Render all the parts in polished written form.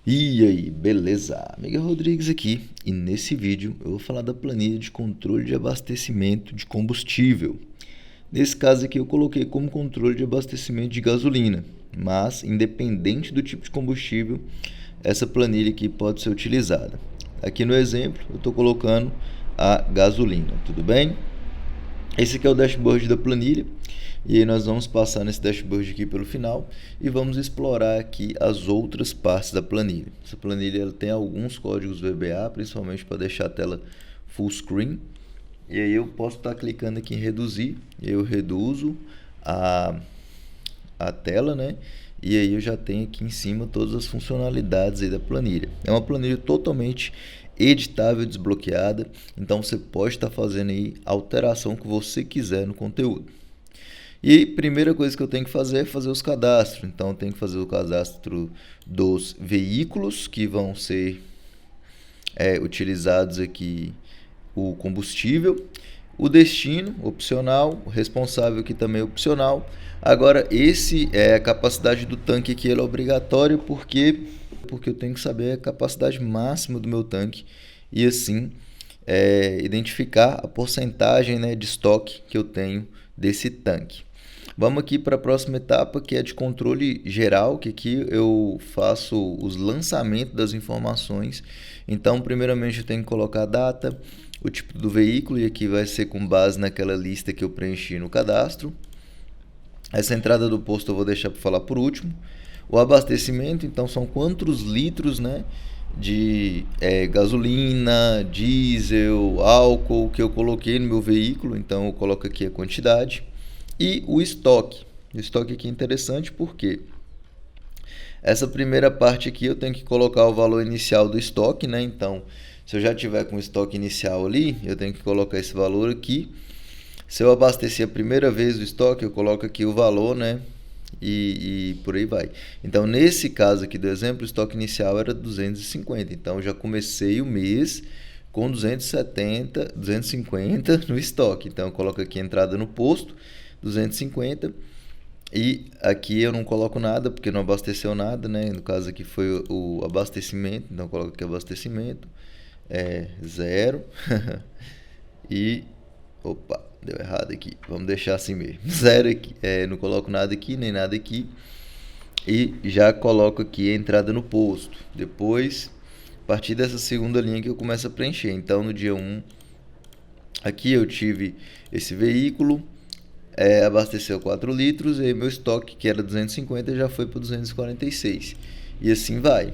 E aí, beleza? Miguel Rodrigues aqui, e nesse vídeo eu vou falar da planilha de controle de abastecimento de combustível. Nesse caso aqui eu coloquei como controle de abastecimento de gasolina, mas independente do tipo de combustível, essa planilha aqui pode ser utilizada. Aqui no exemplo eu estou colocando a gasolina, tudo bem? Esse aqui é o dashboard da planilha. E aí nós vamos passar nesse dashboard aqui pelo final e vamos explorar aqui as outras partes da planilha. Essa planilha ela tem alguns códigos VBA, principalmente para deixar a tela full screen. E aí eu posso estar clicando aqui em reduzir, e eu reduzo a tela, né? E aí eu já tenho aqui em cima todas as funcionalidades aí da planilha. É uma planilha totalmente editável, desbloqueada, então você pode estar fazendo aí a alteração que você quiser no conteúdo. E a primeira coisa que eu tenho que fazer é fazer os cadastros. Então eu tenho que fazer o cadastro dos veículos que vão ser utilizados aqui, o combustível, o destino opcional, o responsável aqui também é opcional. Agora esse é a capacidade do tanque aqui, ele é obrigatório porque eu tenho que saber a capacidade máxima do meu tanque e assim identificar a porcentagem, né, de estoque que eu tenho desse tanque. Vamos aqui para a próxima etapa, que é de controle geral, que aqui eu faço os lançamentos das informações. Então, primeiramente eu tenho que colocar a data, o tipo do veículo, e aqui vai ser com base naquela lista que eu preenchi no cadastro. Essa entrada do posto eu vou deixar para falar por último. O abastecimento, então são quantos litros, né, de gasolina, diesel, álcool que eu coloquei no meu veículo. Então eu coloco aqui a quantidade. E o estoque. O estoque aqui é interessante porque essa primeira parte aqui eu tenho que colocar o valor inicial do estoque, né? Então, se eu já tiver com o estoque inicial ali, eu tenho que colocar esse valor aqui. Se eu abastecer a primeira vez o estoque, eu coloco aqui o valor, né? E por aí vai. Então, nesse caso aqui do exemplo, o estoque inicial era 250. Então, eu já comecei o mês com 270, 250 no estoque. Então, eu coloco aqui a entrada no posto, 250, e aqui eu não coloco nada porque não abasteceu nada, né? No caso aqui foi o abastecimento, então eu coloco aqui abastecimento, zero. E opa, deu errado aqui, vamos deixar assim mesmo, zero aqui, não coloco nada aqui nem nada aqui, e já coloco aqui a entrada no posto. Depois, a partir dessa segunda linha que eu começo a preencher. Então no dia 1 aqui eu tive esse veículo, abasteceu 4 litros, e meu estoque, que era 250, já foi para 246. E assim vai.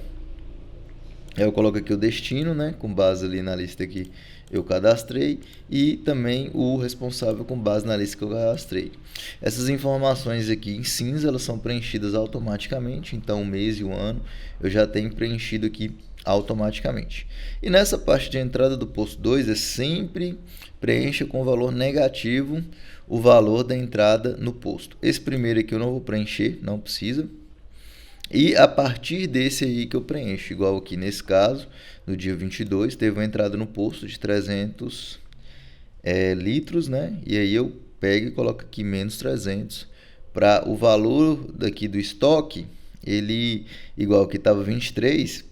Eu coloco aqui o destino, né, com base ali na lista que eu cadastrei, e também o responsável com base na lista que eu cadastrei. Essas informações aqui em cinza, elas são preenchidas automaticamente, então o mês e o ano eu já tenho preenchido aqui automaticamente. E nessa parte de entrada do posto 2 é sempre preencha com valor negativo o valor da entrada no posto. Esse primeiro aqui eu não vou preencher, não precisa. E a partir desse aí que eu preencho, igual aqui nesse caso, no dia 22, teve uma entrada no posto de 300 litros, né? E aí eu pego e coloco aqui menos 300 para o valor daqui do estoque, ele, igual que estava 23,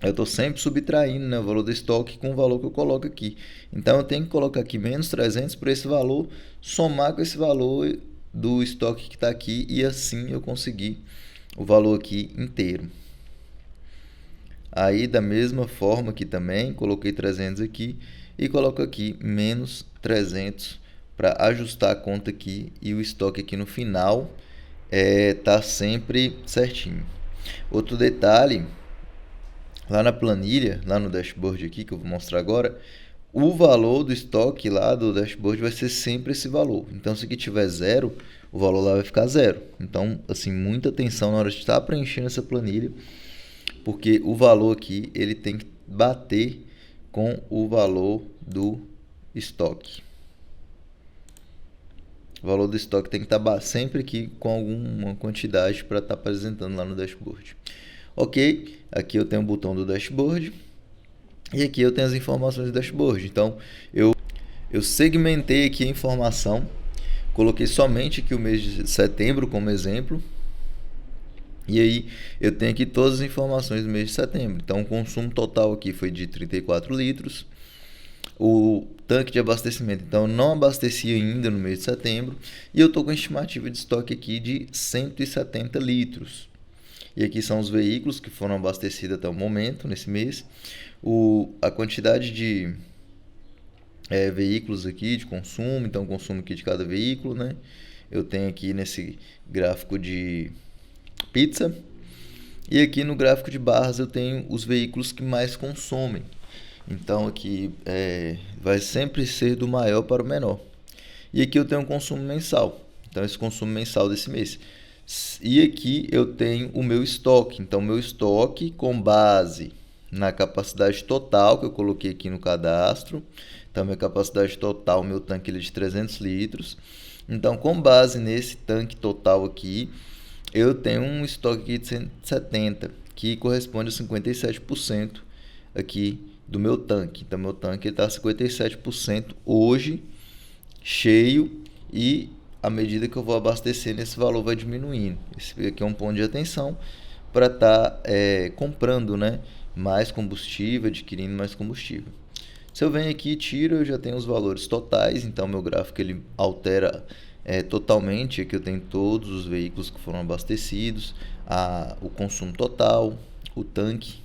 eu estou sempre subtraindo, né, o valor do estoque com o valor que eu coloco aqui. Então eu tenho que colocar aqui menos 300 para esse valor somar com esse valor do estoque que está aqui, e assim eu conseguir o valor aqui inteiro. Aí da mesma forma aqui também, coloquei 300 aqui e coloco aqui menos 300 para ajustar a conta aqui, e o estoque aqui no final tá sempre certinho. Outro detalhe, lá na planilha, lá no dashboard aqui que eu vou mostrar agora, o valor do estoque lá do dashboard vai ser sempre esse valor. Então, se aqui tiver zero, o valor lá vai ficar zero. Então, assim, muita atenção na hora de estar preenchendo essa planilha, porque o valor aqui ele tem que bater com o valor do estoque. O valor do estoque tem que estar sempre aqui com alguma quantidade para estar apresentando lá no dashboard. Ok, aqui eu tenho o botão do dashboard. E aqui eu tenho as informações do dashboard. Então eu segmentei aqui a informação, coloquei somente aqui o mês de setembro como exemplo, E aí eu tenho aqui todas as informações do mês de setembro. Então o consumo total aqui foi de 34 litros. O tanque de abastecimento, então eu não abasteci ainda no mês de setembro. E eu estou com a estimativa de estoque aqui de 170 litros. E aqui são os veículos que foram abastecidos até o momento, nesse mês. A quantidade de veículos aqui de consumo, então o consumo aqui de cada veículo, né? Eu tenho aqui nesse gráfico de pizza. E aqui no gráfico de barras eu tenho os veículos que mais consomem. Então aqui vai sempre ser do maior para o menor. E aqui eu tenho um consumo mensal. Então esse consumo mensal desse mês. E aqui eu tenho o meu estoque. Então meu estoque com base na capacidade total que eu coloquei aqui no cadastro. Então minha capacidade total, meu tanque ele é de 300 litros. Então com base nesse tanque total aqui, eu tenho um estoque aqui de 170, que corresponde a 57% aqui do meu tanque. Então meu tanque está 57% hoje cheio, e à medida que eu vou abastecendo, esse valor vai diminuindo. Esse aqui é um ponto de atenção para estar comprando, né, mais combustível, adquirindo mais combustível. Se eu venho aqui e tiro, eu já tenho os valores totais. Então meu gráfico ele altera totalmente. Aqui eu tenho todos os veículos que foram abastecidos, o consumo total, o tanque,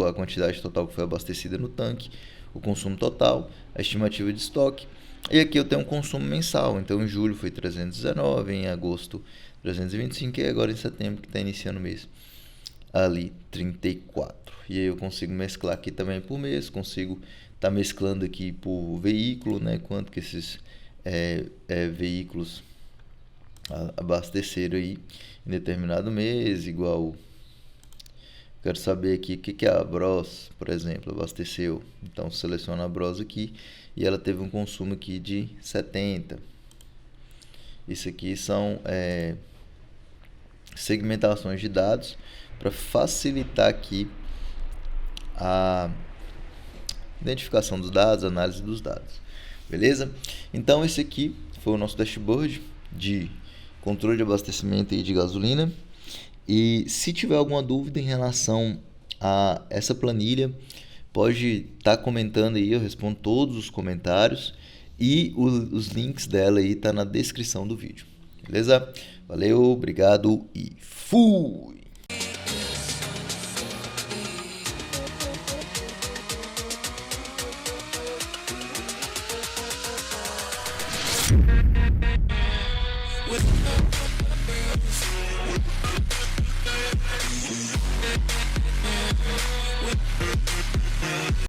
a quantidade total que foi abastecida no tanque, o consumo total, a estimativa de estoque. E aqui eu tenho um consumo mensal. Então em julho foi 319, em agosto 325 e agora em setembro, que está iniciando o mês, ali 34. E aí eu consigo mesclar aqui também por mês, consigo estar mesclando aqui por veículo, né, quanto que esses veículos abasteceram aí em determinado mês. Igual, quero saber aqui o que a Bros, por exemplo, abasteceu. Então seleciono a Bros aqui e ela teve um consumo aqui de 70. Isso aqui são segmentações de dados para facilitar aqui a identificação dos dados, análise dos dados. Beleza? Então esse aqui foi o nosso dashboard de controle de abastecimento e de gasolina. E se tiver alguma dúvida em relação a essa planilha, pode estar comentando aí, eu respondo todos os comentários, e os links dela aí tá na descrição do vídeo. Beleza? Valeu, obrigado e fui!